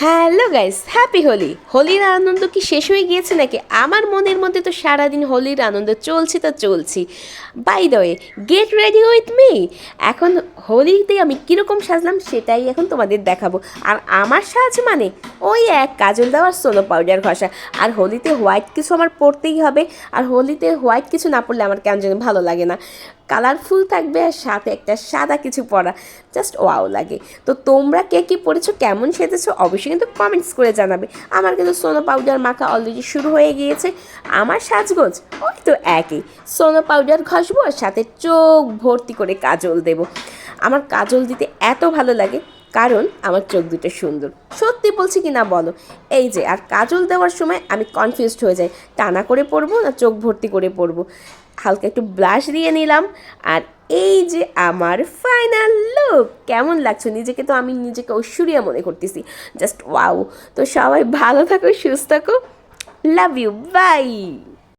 Hello guys, happy Holi. হোলির আনন্দ কি শেষ হয়ে গিয়েছে নাকি? আমার মনের মধ্যে তো সারাদিন হোলির আনন্দ চলছি। By the way, get ready with me. এখন হোলিতে আমি কীরকম সাজলাম সেটাই এখন তোমাদের দেখাবো। আর আমার সাজ মানে ওই এক কাজল দেওয়ার সোনো পাউডার ঘষা। আর হোলিতে হোয়াইট কিছু আমার পরতেই হবে। আর হোলিতে হোয়াইট কিছু না পরলে আমার কেন যেন ভালো লাগে না। কালারফুল থাকবে আর সাথে একটা সাদা কিছু পরা, জাস্ট ওয়াও লাগে। তো তোমরা কে কী পরেছো, কেমন সেজেছো অবশ্যই কিন্তু কমেন্টস করে জানাবে। আমার কিন্তু সোনো পাউডার মাখা অলরেডি শুরু হয়ে গিয়েছে। আমার সাজগোজ ওই তো একই, সোনো পাউডার ঘষবো আর সাথে চোখ ভর্তি করে কাজল দেবো। আমার কাজল দিতে এত ভালো লাগে কারণ আমার চোখ দুটো সুন্দর। সত্যি বলছি কি না বলো? এই যে, আর কাজল দেওয়ার সময় আমি কনফিউজড হয়ে যাই, টানা করে পরবো না চোখ ভর্তি করে পরবো। হালকা একটু ব্লাশ দিয়ে নিলাম। আর এই যে আমার ফাইনাল লুক, কেমন লাগছে নিজেকে? তো আমি নিজেকে ঐশ্বরিয়া মনে করতেছি, জাস্ট ওয়াও। তো সবাই ভালো থাকো, সুস্থ থাকো, লাভ ইউ, বাই।